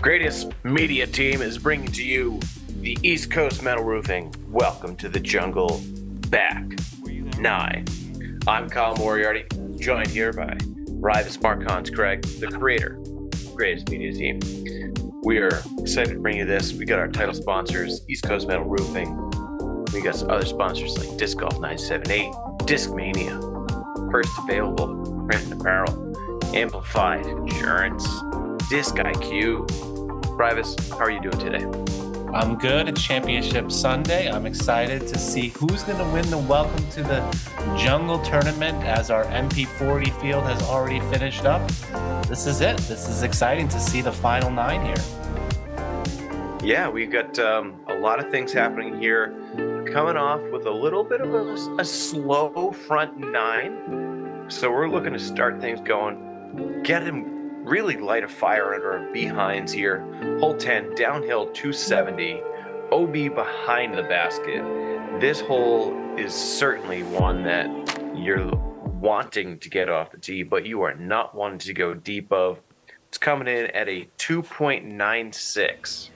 greatest media team is bringing to you the East Coast Metal Roofing. Welcome to the jungle, back nigh. I'm Kyle Moriarty, joined here by Raivis Markons-Craig, the creator of the greatest media team. We are excited to bring you this. We got our title sponsors, East Coast Metal Roofing. We got some other sponsors like Disc Golf 978, Discmania, First Available, Print and Apparel, Amplified Insurance, Disc IQ. Raivis, how are you doing today? I'm good. It's Championship Sunday. I'm excited to see who's going to win the Welcome to the Jungle tournament as our MP40 field has already finished up. This is it. This is exciting to see the final 9 here. Yeah, we've got a lot of things happening here. Coming off with a little bit of a slow front 9. So we're looking to start things going. Get him really light a fire under our behinds here. Hole 10, downhill 270, OB behind the basket. This hole is certainly one that you're wanting to get off the tee, but you are not wanting to go deep of. It's coming in at a 2.96.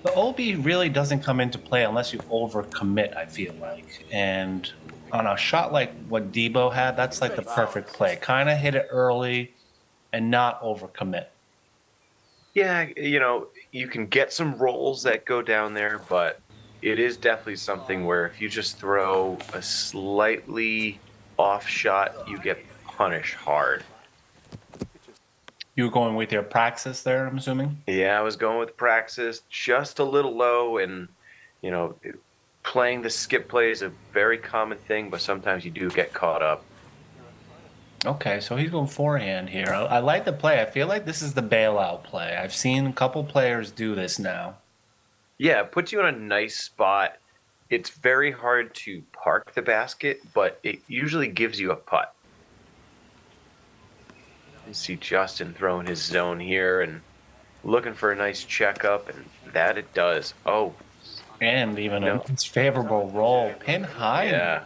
The OB really doesn't come into play unless you overcommit, I feel like. And on a shot like what Debo had, that's like the perfect play. Kind of hit it early and not overcommit. Yeah, you know, you can get some rolls that go down there, but it is definitely something where if you just throw a slightly off shot, you get punished hard. You were going with your praxis there, I'm assuming? Yeah, I was going with praxis, just a little low, and, you know, playing the skip play is a very common thing, but sometimes you do get caught up. Okay, so he's going forehand here. I like the play. I feel like this is the bailout play. I've seen a couple players do this now. Yeah, it puts you in a nice spot. It's very hard to park the basket, but it usually gives you a putt. You see Justin throwing his zone here and looking for a nice checkup, and that it does. Oh. And even a favorable roll. Pin high. Yeah.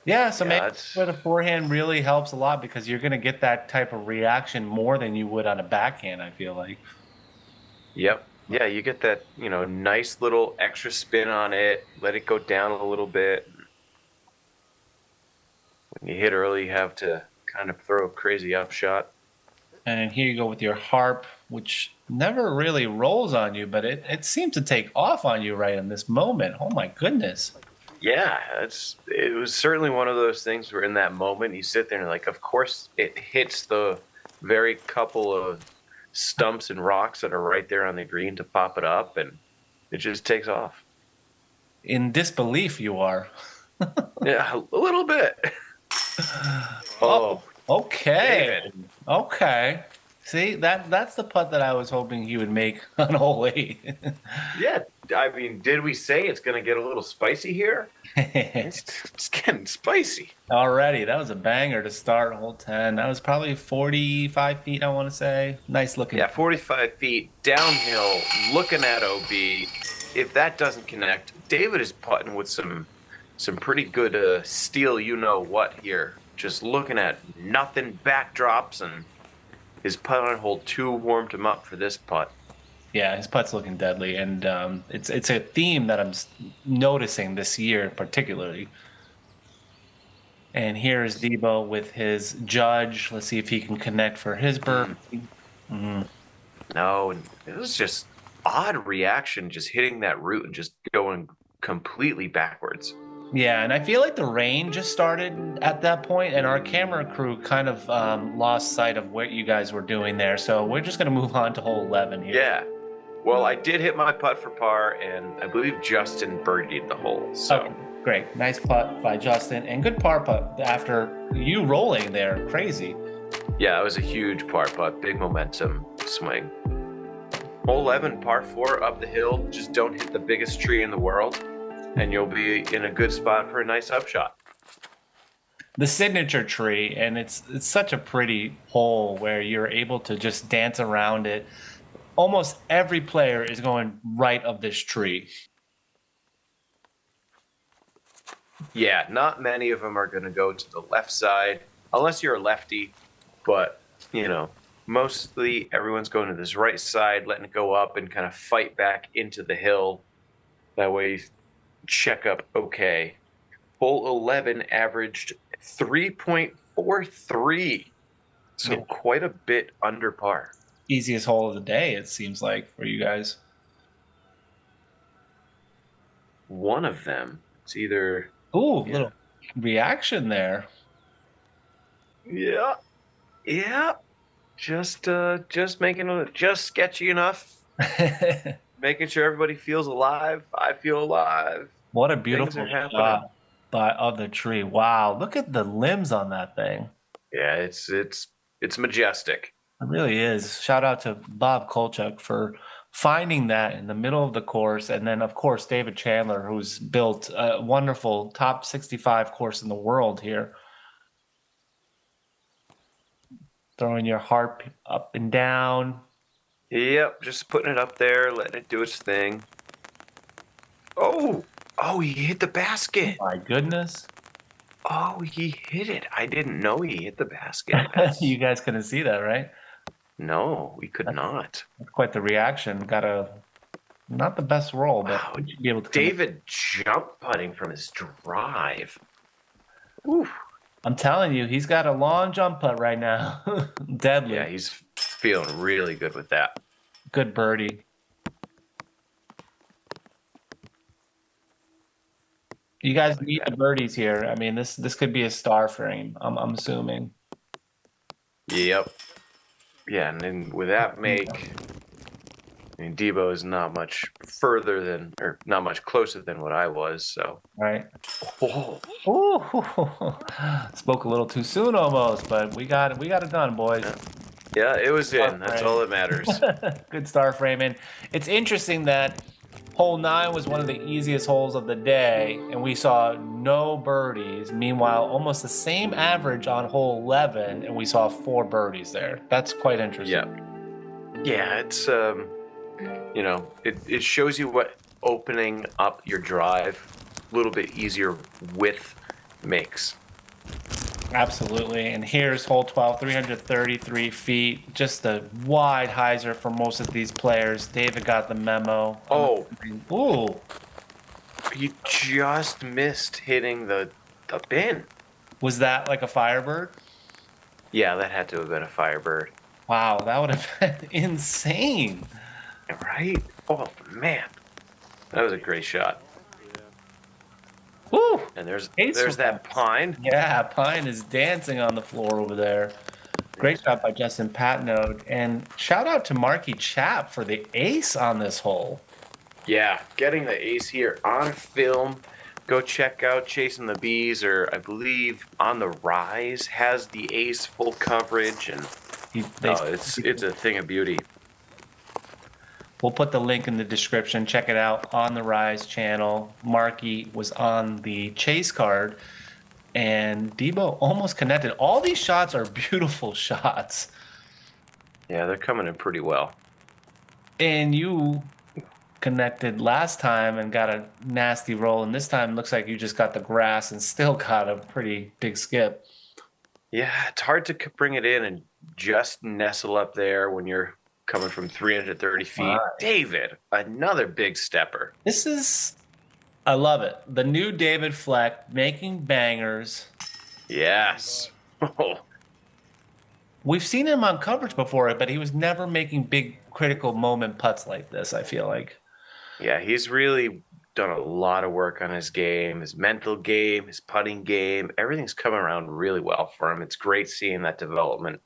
Yeah, so maybe where the forehand really helps a lot because you're going to get that type of reaction more than you would on a backhand, I feel like. Yep. Yeah, you get that, you know, nice little extra spin on it. Let it go down a little bit. When you hit early, you have to kind of throw a crazy upshot. And here you go with your harp, which never really rolls on you, but it seemed to take off on you right in this moment. Oh, my goodness. Yeah, it was certainly one of those things where in that moment you sit there and like, of course it hits the very couple of stumps and rocks that are right there on the green to pop it up, and it just takes off. In disbelief you are. Yeah, a little bit. Oh, okay. David. Okay. See, that's the putt that I was hoping he would make on hole 8. Yeah, I mean, did we say it's going to get a little spicy here? It's getting spicy. Already, that was a banger to start hole 10. That was probably 45 feet, I want to say. Nice looking. Yeah, 45 feet, downhill, looking at OB. If that doesn't connect, David is putting with some pretty good steel you-know-what here. Just looking at nothing, backdrops, and his putt on hole 2 warmed him up for this putt. Yeah, his putt's looking deadly, and it's a theme that I'm noticing this year particularly. And here is Debo with his judge. Let's see if he can connect for his birdie. Mm-hmm. No, it was just odd reaction, just hitting that root and just going completely backwards. Yeah, and I feel like the rain just started at that point, and our camera crew kind of lost sight of what you guys were doing there. So we're just going to move on to hole 11 here. Yeah. Well, I did hit my putt for par, and I believe Justin birdied the hole. So okay, great. Nice putt by Justin, and good par putt after you rolling there. Crazy. Yeah, it was a huge par putt. Big momentum swing. Hole 11, par 4 up the hill. Just don't hit the biggest tree in the world, and you'll be in a good spot for a nice upshot. The signature tree, and it's such a pretty hole where you're able to just dance around it. Almost every player is going right of this tree. Yeah, not many of them are going to go to the left side, unless you're a lefty. But, you know, mostly everyone's going to this right side, letting it go up and kind of fight back into the hill. That way you check up okay. Hole 11 averaged 3.43. Yeah. So quite a bit under par. Easiest hole of the day, it seems like, for you guys. One of them, it's either, Ooh, yeah, little reaction there. yeah, yeah. Just making it just sketchy enough, making sure everybody feels alive. I feel alive. What a Things beautiful are happening. shot of the tree. Wow, look at the limbs on that thing. Yeah, it's majestic. It really is. Shout out to Bob Kulchuk for finding that in the middle of the course. And then, of course, David Chandler, who's built a wonderful top 65 course in the world here. Throwing your heart up and down. Yep, just putting it up there, letting it do its thing. Oh, he hit the basket. My goodness. Oh, he hit it. I didn't know he hit the basket. You guys couldn't see that, right? No, we could not. That's quite the reaction. Got a not the best roll, but Wow, we should be able to. David jump putting from his drive. Oof. I'm telling you, he's got a long jump putt right now. Deadly. Yeah, he's feeling really good with that. Good birdie. You guys need the birdies here. I mean, this could be a star frame. I'm assuming. Yep. Yeah, and then with that make, I mean, Debo is not much further than, or not much closer than what I was. So, Right. oh, Ooh. Spoke a little too soon almost, but we got it done, boys. yeah, it was in. That's all that matters. Good star frame. And it's interesting that hole 9 was one of the easiest holes of the day, and we saw no birdies. Meanwhile, almost the same average on hole 11, and we saw 4 birdies there. That's quite interesting. Yeah, it's it shows you what opening up your drive a little bit easier with makes. Absolutely. And here's hole 12, 333 feet. Just a wide hyzer for most of these players. David got the memo. Oh, Ooh. he just missed hitting the bin. Was that like a Firebird? Yeah, that had to have been a Firebird. Wow, that would have been insane. Right? Oh, man. That was a great shot. Woo! And there's that pine. Yeah, Pine is dancing on the floor over there. Great shot by Justin Patenaude. And shout out to Marky Chap for the ace on this hole. Yeah, getting the ace here on film. Go check out Chasing the Bees, or I believe On the Rise has the ace full coverage, and it's a thing of beauty. We'll put the link in the description. Check it out on the Rise channel. Marky was on the chase card, and Debo almost connected. All these shots are beautiful shots. Yeah, they're coming in pretty well. And you connected last time and got a nasty roll, and this time looks like you just got the grass and still got a pretty big skip. Yeah, it's hard to bring it in and just nestle up there when you're coming from 330 feet. Right. David, another big stepper. I love it. The new David Fleck making bangers. Yes. We've seen him on coverage before, but he was never making big critical moment putts like this, I feel like. Yeah, he's really done a lot of work on his game, his mental game, his putting game. Everything's coming around really well for him. It's great seeing that development.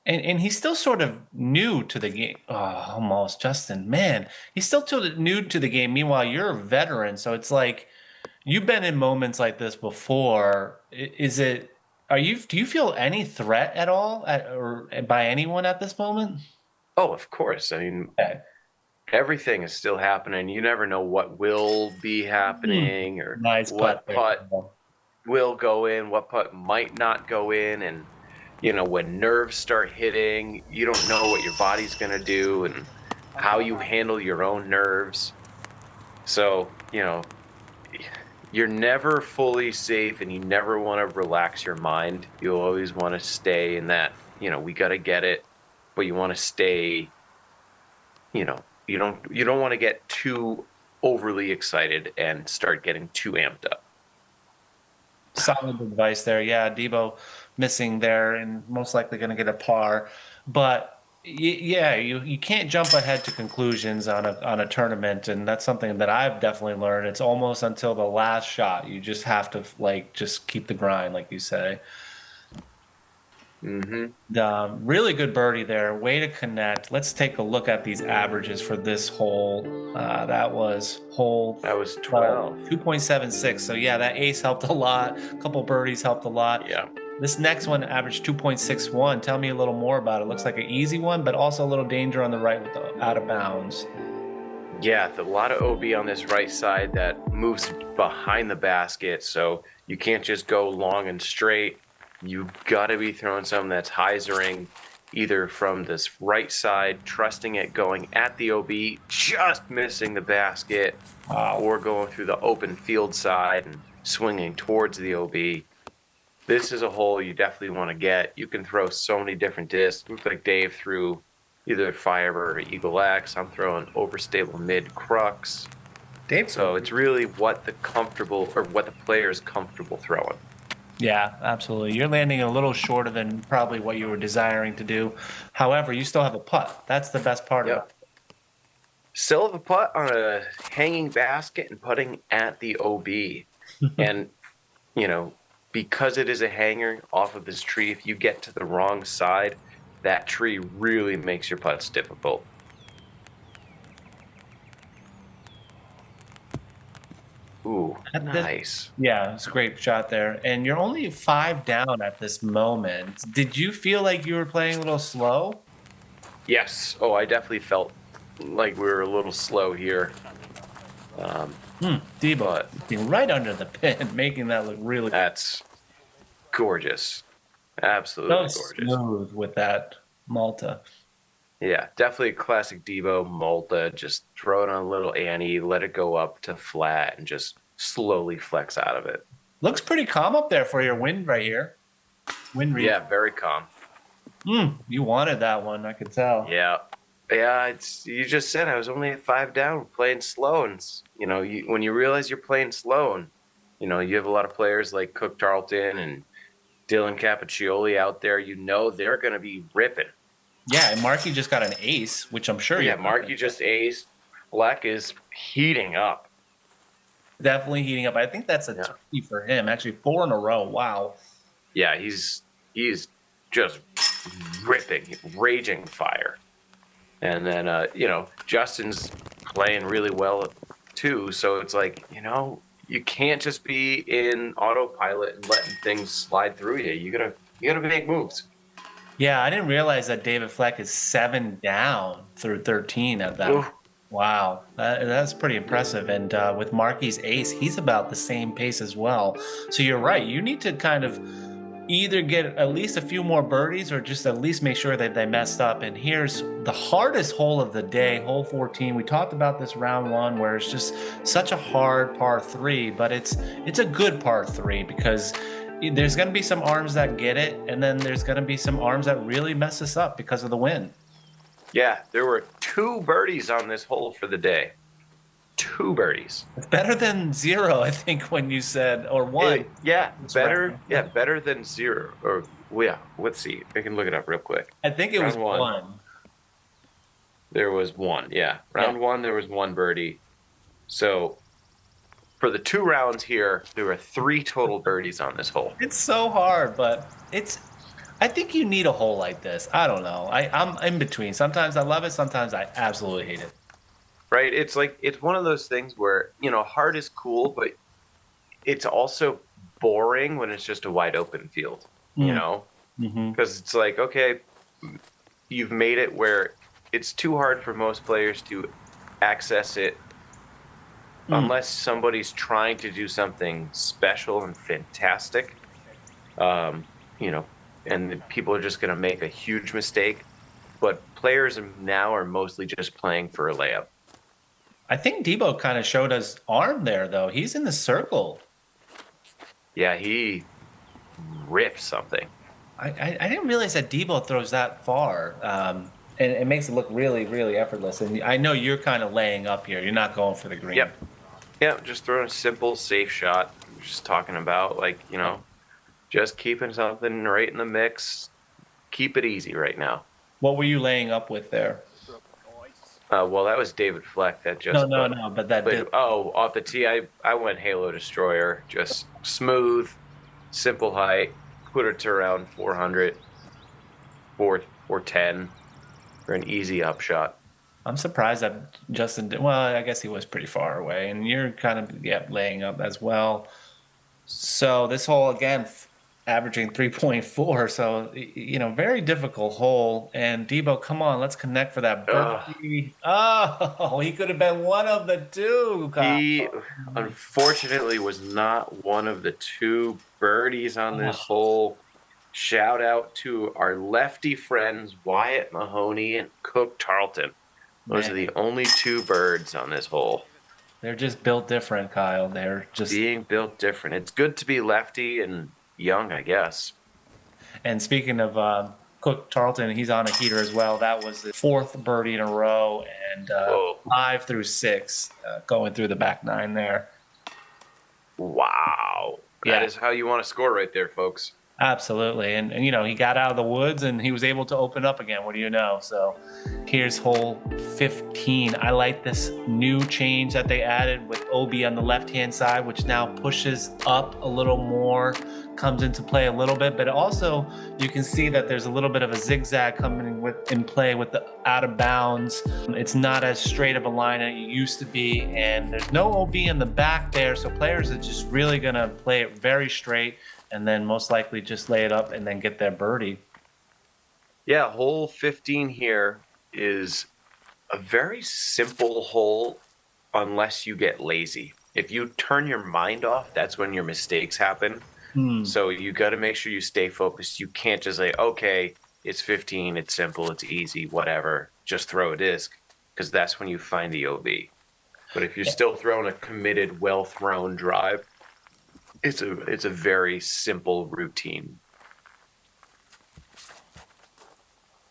And he's still sort of new to the game. Oh, almost, Justin. Man, he's still new to the game. Meanwhile, you're a veteran, so it's like you've been in moments like this before. Do you feel any threat at all or by anyone at this moment? Oh, of course. I mean, everything is still happening. You never know what will be happening or what putt will go in, what putt might not go in, and when nerves start hitting, you don't know what your body's going to do and how you handle your own nerves. So, you're never fully safe, and you never want to relax your mind. You always want to stay in that we got to get it, but you want to stay, you don't want to get too overly excited and start getting too amped up. Solid advice there. Yeah, Debo missing there and most likely going to get a par. But yeah, you can't jump ahead to conclusions on a tournament, and that's something that I've definitely learned. It's almost until the last shot. You just have to just keep the grind, like you say. Really good birdie there. Way to connect. Let's take a look at these averages for this hole. That was 12. 2.76. So yeah, that ace helped a lot. A couple birdies helped a lot. Yeah. This next one averaged 2.61. Tell me a little more about it. Looks like an easy one, but also a little danger on the right with the out of bounds. Yeah, a lot of OB on this right side that moves behind the basket, so you can't just go long and straight. You've got to be throwing something that's hyzering either from this right side, trusting it going at the OB, just missing the basket, or going through the open field side and swinging towards the OB. This is a hole you definitely want to get. You can throw so many different discs. Looks like Dave threw either Firebird or Eagle X. I'm throwing overstable mid crux. Dave. So it's really what the player is comfortable throwing. Yeah, absolutely. You're landing a little shorter than probably what you were desiring to do. However, you still have a putt. That's the best part of it. Still have a putt on a hanging basket and putting at the OB. And, because it is a hanger off of this tree, if you get to the wrong side, that tree really makes your putts difficult. Ooh, nice. Yeah, it's a great shot there. And you're only 5 down at this moment. Did you feel like you were playing a little slow? Yes. Oh, I definitely felt like we were a little slow here. Debo being right under the pin, making that look really. That's gorgeous. Absolutely gorgeous. Smooth with that Malta. Yeah, definitely a classic Debo Malta. Just throw it on a little Annie, let it go up to flat, and just slowly flex out of it. Looks pretty calm up there for your wind right here. Wind read. Yeah, very calm. You wanted that one, I could tell. Yeah. You just said I was only at 5 down, playing slow, and when you realize you're playing slow, and you have a lot of players like Cook Tarleton and Dylan Cappuccioli out there, they're going to be ripping. Yeah, and Markey just got an ace, which I'm sure. Yeah, Markey just aced. Fleck is heating up. Definitely heating up. I think that's a 20 for him. Actually, 4 in a row. Wow. Yeah, he's just ripping, raging fire. And then, Justin's playing really well too. So it's like, you can't just be in autopilot and letting things slide through you. You gotta make moves. Yeah, I didn't realize that David Fleck is 7 down through 13 at that. Oof. Wow, that's pretty impressive. And with Markey's ace, he's about the same pace as well. So you're right. You need to kind of either get at least a few more birdies or just at least make sure that they messed up. And here's the hardest hole of the day, hole 14. We talked about this round 1 where it's just such a hard par 3, but it's a good par 3 because there's going to be some arms that get it, and then there's going to be some arms that really mess us up because of the wind. Yeah, there were 2 birdies on this hole for the day. 2 birdies. It's better than 0, I think, when you said, or 1. Better than 0. Or, let's see. I can look it up real quick. I think it was 1. There was 1, yeah. Round 1, there was 1 birdie. So for the 2 rounds here, there were 3 total birdies on this hole. It's so hard, but I think you need a hole like this. I don't know. I'm in between. Sometimes I love it. Sometimes I absolutely hate it. Right? It's one of those things where, hard is cool, but it's also boring when it's just a wide open field, Because it's like, okay, you've made it where it's too hard for most players to access it unless somebody's trying to do something special and fantastic, and people are just going to make a huge mistake. But players now are mostly just playing for a layup. I think Debo kind of showed us arm there, though. He's in the circle. Yeah, he ripped something. I didn't realize that Debo throws that far. And it makes it look really, really effortless. And I know you're kind of laying up here. You're not going for the green. Yep. Yep. Just throwing a simple, safe shot. Just talking about, like, just keeping something right in the mix. Keep it easy right now. What were you laying up with there? Well, that was David Fleck that just. No. But that did. Oh, off the tee, I went Halo Destroyer. Just smooth, simple height. Put it to around 400, 410 for an easy upshot. I'm surprised that Justin did. Well, I guess he was pretty far away, and you're kind of laying up as well. So this hole again, averaging 3.4. So very difficult hole. And Debo, come on, let's connect for that birdie. Oh, he could have been one of the two. Kyle. He unfortunately was not one of the two birdies on this hole. Shout out to our lefty friends Wyatt Mahoney and Cook Tarleton. Those are the only two birds on this hole. They're just built different, Kyle. They're just being built different. It's good to be lefty and young, I guess. And speaking of Cook Tarleton, he's on a heater as well. That was the fourth birdie in a row, and 5 through 6 going through the back nine there. Wow. That is how you want to score right there, folks. Absolutely. And he got out of the woods and he was able to open up again. What do you know? So here's hole 15. I like this new change that they added with OB on the left-hand side, which now pushes up a little more, comes into play a little bit. But also you can see that there's a little bit of a zigzag coming in play with the out of bounds. It's not as straight of a line as it used to be. And there's no OB in the back there. So players are just really going to play it very straight, and then most likely just lay it up and then get their birdie. Yeah, hole 15 here is a very simple hole unless you get lazy. If you turn your mind off, that's when your mistakes happen. So you got to make sure you stay focused. You can't just say, okay, it's 15, it's simple, it's easy, whatever, just throw a disc, because that's when you find the OB. But if you're still throwing a committed, well-thrown drive, it's a very simple routine.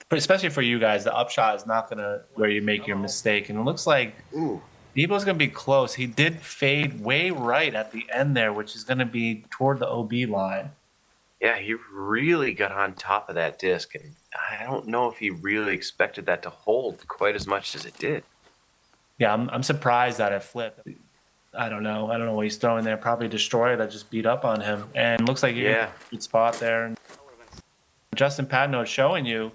But especially for you guys, the upshot is not gonna where you make your mistake. And it looks like Debo's gonna be close. He did fade way right at the end there, which is gonna be toward the OB line. Yeah, he really got on top of that disc, and I don't know if he really expected that to hold quite as much as it did. Yeah, I'm surprised that it flipped. I don't know what he's throwing there. Probably Destroyer that just beat up on him. And looks like you're in a good spot there. And Justin Patenaude showing you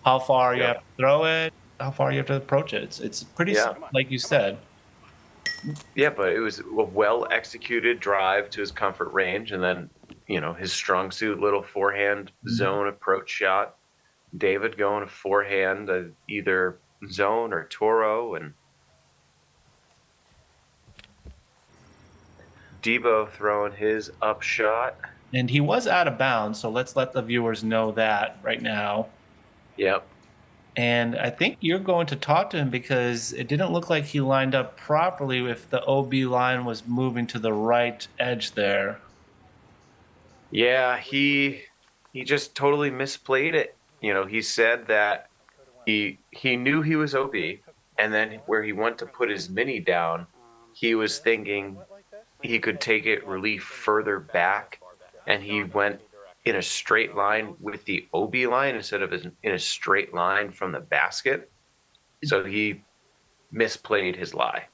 how far you have to throw it, how far you have to approach it. It's pretty simple, like you said. Yeah, but it was a well-executed drive to his comfort range, and then, his strong suit little forehand zone approach shot. David going a forehand, either zone or Toro, and Debo throwing his up shot. And he was out of bounds, so let's let the viewers know that right now. Yep. And I think you're going to talk to him because it didn't look like he lined up properly if the OB line was moving to the right edge there. Yeah, he just totally misplayed it. He said that he knew he was OB, and then where he went to put his mini down, he was thinking he could take it relief further back, and he went in a straight line with the OB line instead of in a straight line from the basket. So he misplayed his lie.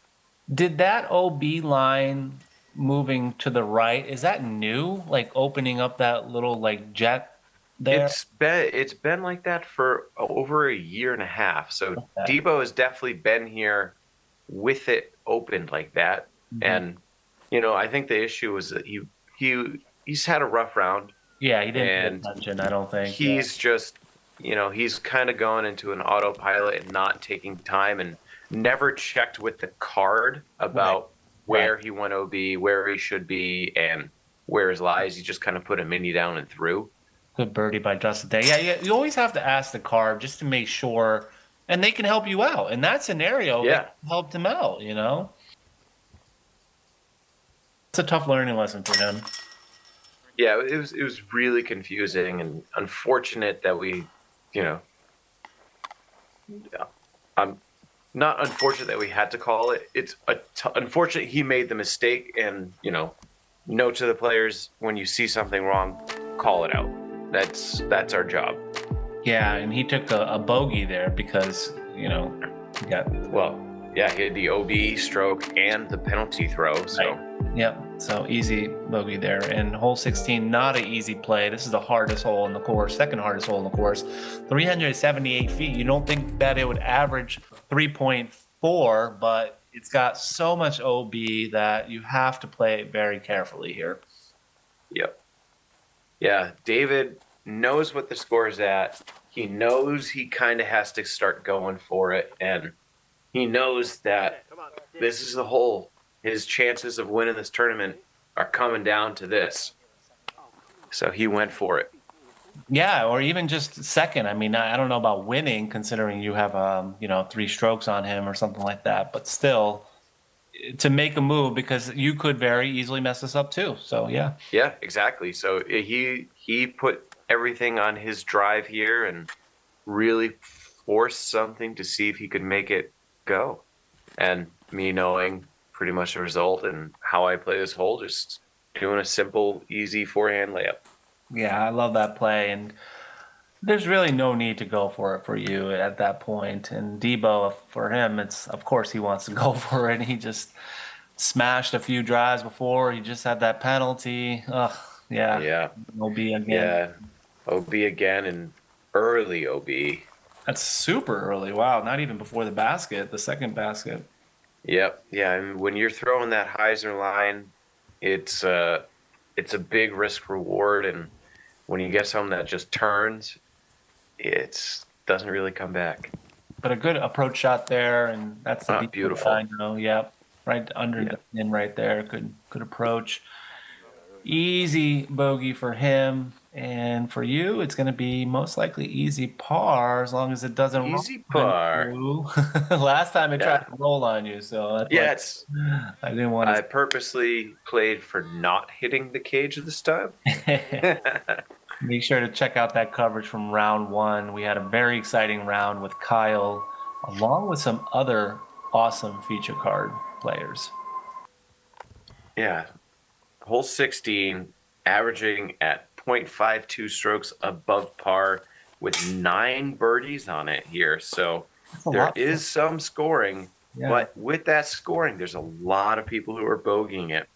Did that OB line moving to the right, is that new? Like opening up that little jet there? It's been like that for over a year and a half. So Debo has definitely been here with it opened like that. And I think the issue was that he's had a rough round. Yeah, he didn't pay attention, I don't think. He's just, he's kind of gone into an autopilot and not taking time and never checked with the card about where he went OB, where he should be, and where his lies. He just kind of put a mini down and through. Good birdie by Justin Day. Yeah, you always have to ask the card just to make sure, and they can help you out. In that scenario, they helped him out, It's a tough learning lesson for him. Yeah, it was really confusing and unfortunate that we, you know, I'm not unfortunate that we had to call it. It's unfortunate he made the mistake, and note to the players: when you see something wrong, call it out. That's our job. Yeah, and he took a bogey there because he got Well, yeah, he had the OB stroke and the penalty throw. So right. Yep. So easy bogey there. And hole 16, not an easy play. This is the hardest hole in the course, second hardest hole in the course. 378 feet. You don't think that it would average 3.4, but it's got so much OB that you have to play it very carefully here. Yep. Yeah, David knows what the score is at. He knows he kind of has to start going for it, and he knows that this is the hole. His chances of winning this tournament are coming down to this. So he went for it. Yeah, or even just second. I mean, I don't know about winning, considering you have 3 strokes on him or something like that. But still, to make a move, because you could very easily mess this up too. So yeah. Yeah, exactly. So he put everything on his drive here and really forced something to see if he could make it go. And me knowing pretty much the result and how I play this hole, just doing a simple, easy forehand layup. Yeah, I love that play, and there's really no need to go for it for you at that point. And Debo, for him, it's of course he wants to go for it. He just smashed a few drives before. He just had that penalty. Ugh, yeah. Yeah. OB again. Yeah. OB again and early OB. That's super early. Wow, not even before the basket, the second basket. Yep. Yeah. And when you're throwing that hyzer line, it's a big risk reward, and when you get something that just turns, it doesn't really come back. But a good approach shot there, and that's the beautiful. I know. Yep, right under the pin right there. Good approach. Easy bogey for him, and for you, it's going to be most likely easy par as long as it doesn't easy par. Last time it tried to roll on you, so that's I didn't want to. I purposely played for not hitting the cage this time. Make sure to check out that coverage from round 1. We had a very exciting round with Kyle, along with some other awesome feature card players. Yeah. Hole 16, averaging at 0.52 strokes above par with 9 birdies on it here. So there is some scoring, but with that scoring, there's a lot of people who are bogeying it.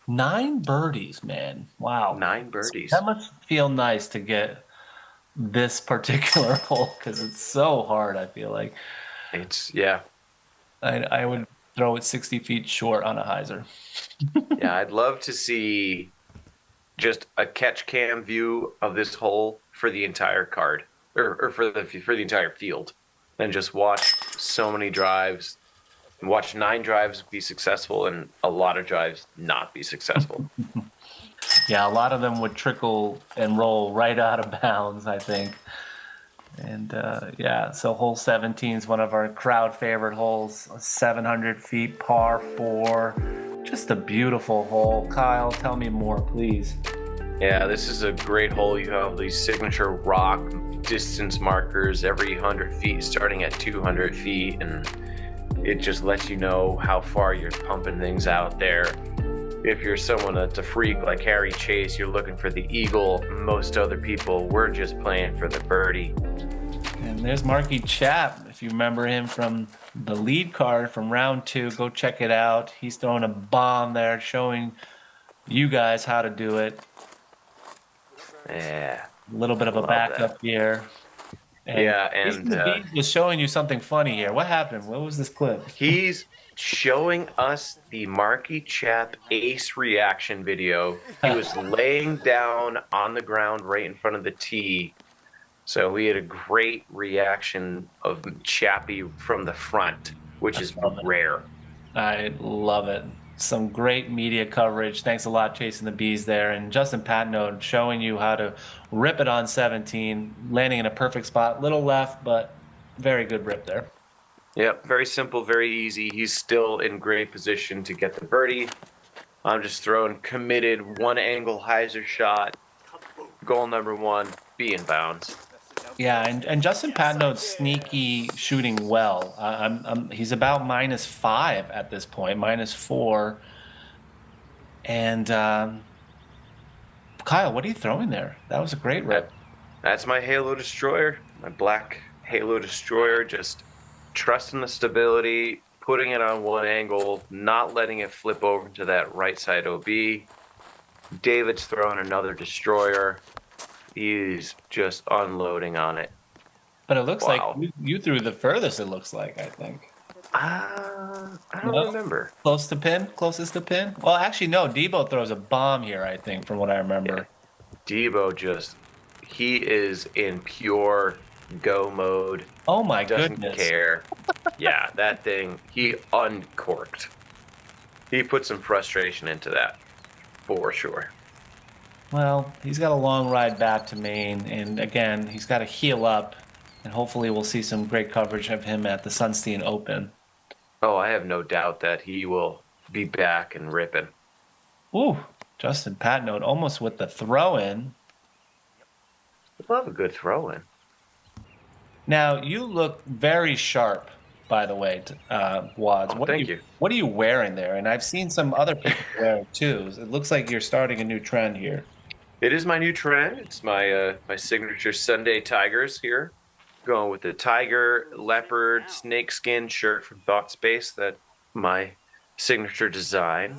9 birdies, man. Wow. 9 birdies. That must feel nice to get this particular hole because it's so hard, I feel like. I would throw it 60 feet short on a hyzer. Yeah, I'd love to see just a catch cam view of this hole for the entire card or for the entire field, and just watch so many drives. Watch 9 drives be successful and a lot of drives not be successful. Yeah, a lot of them would trickle and roll right out of bounds, I think. And so hole 17 is one of our crowd favorite holes, 700 feet, par 4. Just a beautiful hole. Kyle, tell me more, please. Yeah, this is a great hole. You have these signature rock distance markers every 100 feet, starting at 200 feet, and it just lets you know how far you're pumping things out there. If you're someone that's a freak like Harry Chase, you're looking for the eagle. Most other people, we're just playing for the birdie. And there's Marky Chap. If you remember him from the lead card from round 2, go check it out. He's throwing a bomb there, showing you guys how to do it. Yeah. A little bit of a backup here. And he was showing you something funny here. What happened? What was this clip? He's showing us the Marky Chap ace reaction video. He was laying down on the ground right in front of the tee. So we had a great reaction of Chappie from the front, which is rare. I love it. Some great media coverage. Thanks a lot, Chasing the Bees there. And Justin Patenaude showing you how to rip it on 17, landing in a perfect spot. Little left, but very good rip there. Yep, very simple, very easy. He's still in great position to get the birdie. I'm just throwing committed one angle hyzer shot. Goal number one, be in bounds. Yeah, and Justin Patenode's sneaky shooting well. He's about -5 at this point, -4. And Kyle, what are you throwing there? That was a great rip. That's my Halo Destroyer, my black Halo Destroyer, just trusting the stability, putting it on one angle, not letting it flip over to that right side OB. David's throwing another Destroyer. He's just unloading on it. But it looks Wow. like you threw the furthest, it looks like, I think. I don't No? remember. Close to pin? Closest to pin? Well, actually, no. Debo throws a bomb here, I think, from what I remember. Yeah. Debo he is in pure go mode. Oh my Doesn't goodness. care. Yeah, that thing, he uncorked. He put some frustration into that, for sure. Well, he's got a long ride back to Maine, and again, he's got to heal up, and hopefully we'll see some great coverage of him at the Sunstein Open. Oh, I have no doubt that he will be back and ripping. Ooh, Justin Patenaude almost with the throw-in. Love a good throw-in. Now, you look very sharp, by the way, Wads. Oh, thank you. What are you wearing there? And I've seen some other people wear it too. It looks like you're starting a new trend here. It is my new trend. It's my my signature Sunday Tigers here. Going with the tiger, leopard, snakeskin shirt from ThoughtSpace. That my signature design.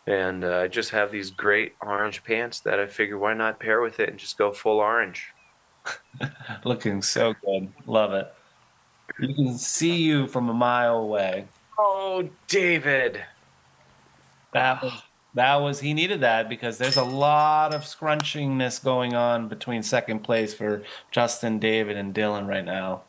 And I just have these great orange pants that I figure why not pair with it and just go full orange. Looking so good. Love it. You can see you from a mile away. Oh, David. He needed that because there's a lot of scrunchiness going on between second place for Justin, David, and Dylan right now.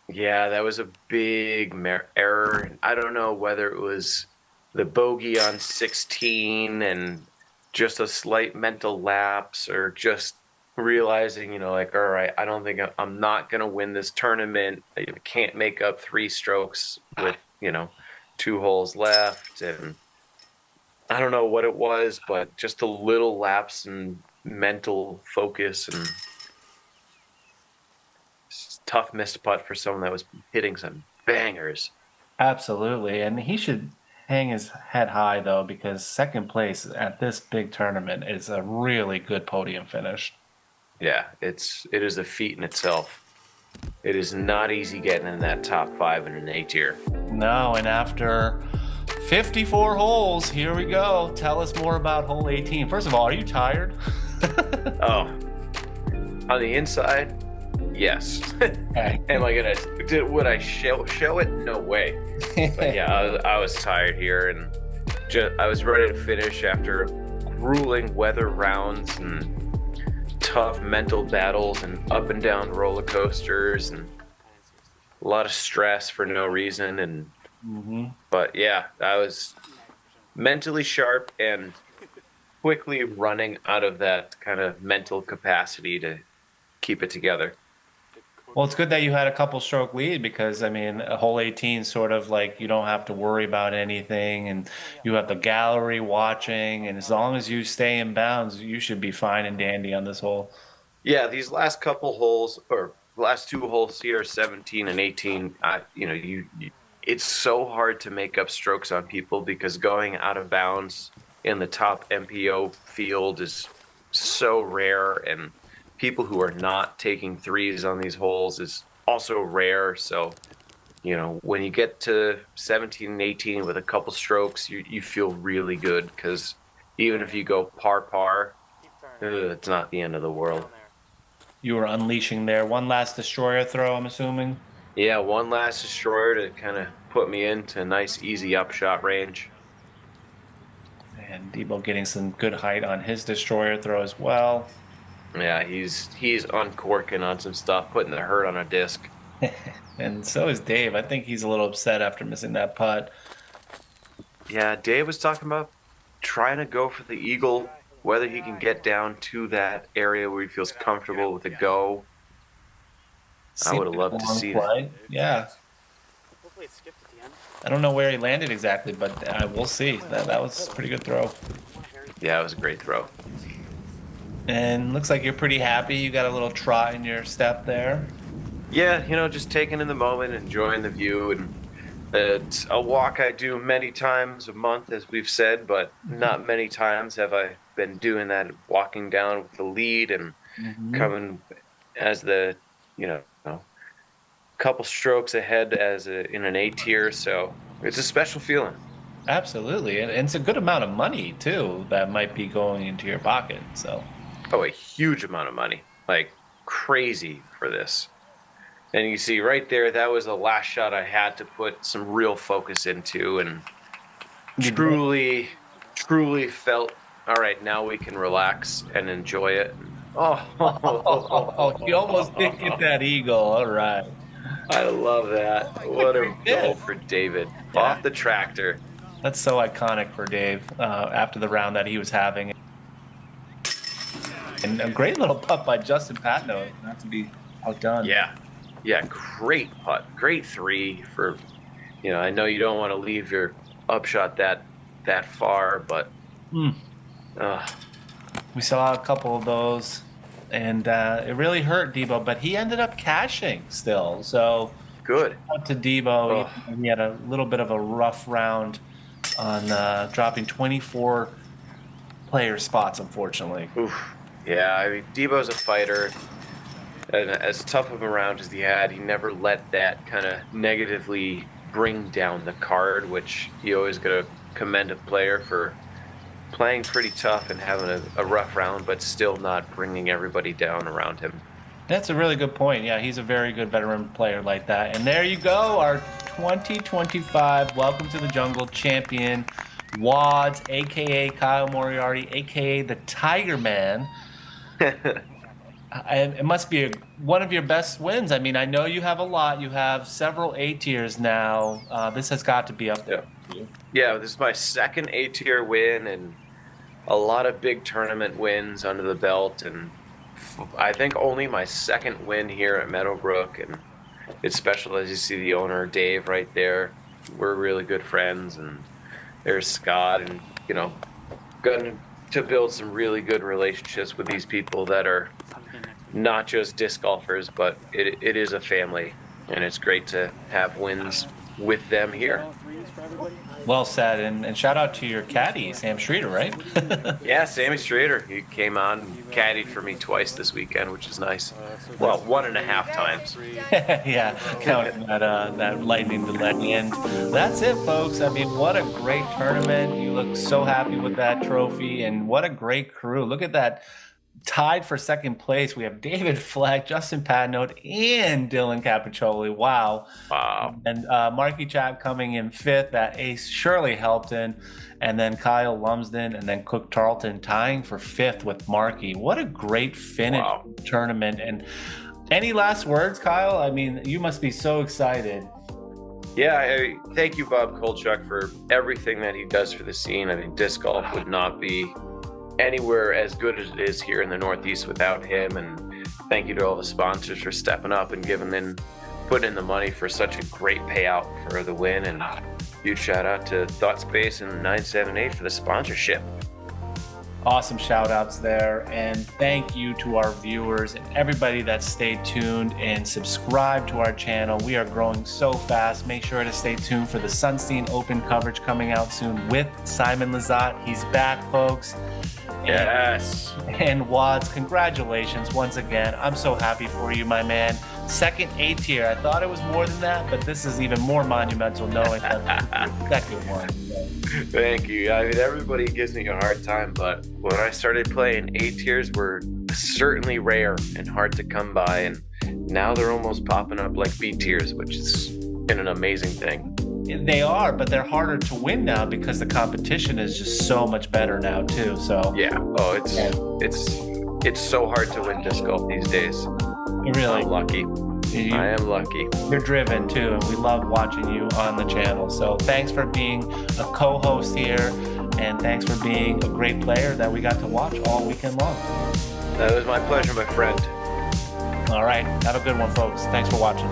Yeah, that was a big error. I don't know whether it was the bogey on 16 and just a slight mental lapse or just realizing, like, all right, I don't think I'm not going to win this tournament. I can't make up 3 strokes with, 2 holes left. And I don't know what it was, but just a little lapse in mental focus and tough missed putt for someone that was hitting some bangers. Absolutely. And he should hang his head high, though, because second place at this big tournament is a really good podium finish. Yeah, it is a feat in itself. It is not easy getting in that top 5 in an A tier. No, and after 54 holes, here we go. Tell us more about hole 18. First of all, are you tired? Oh, on the inside, yes. Okay. Am I gonna? Would I show it? No way. But yeah, I was tired here, and I was ready to finish after grueling weather rounds and tough mental battles and up and down roller coasters and a lot of stress for no reason. And but yeah, I was mentally sharp and quickly running out of that kind of mental capacity to keep it together. Well, it's good that you had a couple stroke lead because, I mean, a hole 18 sort of like you don't have to worry about anything and you have the gallery watching. And as long as you stay in bounds, you should be fine and dandy on this hole. Yeah, these last couple holes or last 2 holes here, 17 and 18, it's so hard to make up strokes on people because going out of bounds in the top MPO field is so rare, and people who are not taking threes on these holes is also rare. So, when you get to 17 and 18 with a couple strokes, you feel really good because even if you go par, it's not the end of the world. You were unleashing there. One last destroyer throw, I'm assuming? Yeah, one last destroyer to kind of put me into a nice, easy upshot range. And Debo getting some good height on his destroyer throw as well. Yeah, he's uncorking on some stuff, putting the hurt on a disc. And so is Dave. I think he's a little upset after missing that putt. Yeah, Dave was talking about trying to go for the eagle, whether he can get down to that area where he feels comfortable with the go. I would have loved to see that. Yeah. I don't know where he landed exactly, but we'll see. That was a pretty good throw. Yeah, it was a great throw. And looks like you're pretty happy. You got a little trot in your step there. Yeah, just taking in the moment, enjoying the view, and it's a walk I do many times a month, as we've said, but not many times have I been doing that, walking down with the lead and coming as the, couple strokes ahead in an A tier. So it's a special feeling. Absolutely. And it's a good amount of money, too, that might be going into your pocket. So, a huge amount of money, like crazy for this. And you see right there, that was the last shot I had to put some real focus into, and truly felt, all right, now we can relax and enjoy it. You almost did get that eagle. All right. I love that. What a goal for David. Yeah. Off the tractor. That's so iconic for Dave after the round that he was having. And a great little putt by Justin Patenaude, not to be outdone. Yeah, great putt. Great three for, I know you don't want to leave your upshot that far, but we saw a couple of those, and it really hurt Debo, but he ended up cashing still. So good. Up to Debo. He had a little bit of a rough round on dropping 24 player spots, unfortunately. Oof. Yeah, I mean, Debo's a fighter. And as tough of a round as he had, he never let that kind of negatively bring down the card, which you always got to commend a player for playing pretty tough and having a rough round, but still not bringing everybody down around him. That's a really good point. Yeah, he's a very good veteran player like that. And there you go, our 2025 Welcome to the Jungle champion, Wads, a.k.a. Kyle Moriarty, a.k.a. the Tiger Man. And it must be one of your best wins. I mean, I know you have a lot. You have several A tiers now. This has got to be up there. Yeah, this is my second A tier win and a lot of big tournament wins under the belt. And I think only my second win here at Meadowbrook. And it's special as you see the owner, Dave, right there. We're really good friends. And there's Scott, and, going to build some really good relationships with these people that are not just disc golfers, but it is a family, and it's great to have wins with them here. Well said, and shout out to your caddy, Sam Streeter, right? Yeah, Sammy Streeter. He came on and caddied for me twice this weekend, which is nice. Well, 1.5 times. Yeah, counting that lightning delay. And that's it, folks. I mean, what a great tournament. You look so happy with that trophy, and what a great crew. Look at that. Tied for second place, we have David Fleck, Justin Patenaude, and Dylan Capiccioli. Wow. And Marky Chap coming in fifth. That ace surely helped in. And then Kyle Lumsden and then Cook Tarleton tying for fifth with Marky. What a great finish tournament. And any last words, Kyle? I mean, you must be so excited. Yeah, thank you, Bob Kulchuk, for everything that he does for the scene. I mean, disc golf would not be anywhere as good as it is here in the Northeast without him. And thank you to all the sponsors for stepping up and putting in the money for such a great payout for the win. And huge shout out to ThoughtSpace and 978 for the sponsorship. Awesome shout outs there. And thank you to our viewers and everybody that stayed tuned and subscribed to our channel. We are growing so fast. Make sure to stay tuned for the Sunstein Open coverage coming out soon with Simon Lizotte. He's back, folks. Yes. And Wads, congratulations once again. I'm so happy for you, my man. Second A tier. I thought it was more than that, but this is even more monumental knowing that second one. Thank you. I mean, everybody gives me a hard time, but when I started playing, A tiers were certainly rare and hard to come by, and now they're almost popping up like B tiers, which is an amazing thing. They are, but they're harder to win now because the competition is just so much better now too. So yeah, it's so hard to win disc golf these days. Really, I'm lucky. I am lucky. You're driven too, and we love watching you on the channel. So thanks for being a co-host here, and thanks for being a great player that we got to watch all weekend long. That was my pleasure, my friend. All right, have a good one, folks. Thanks for watching.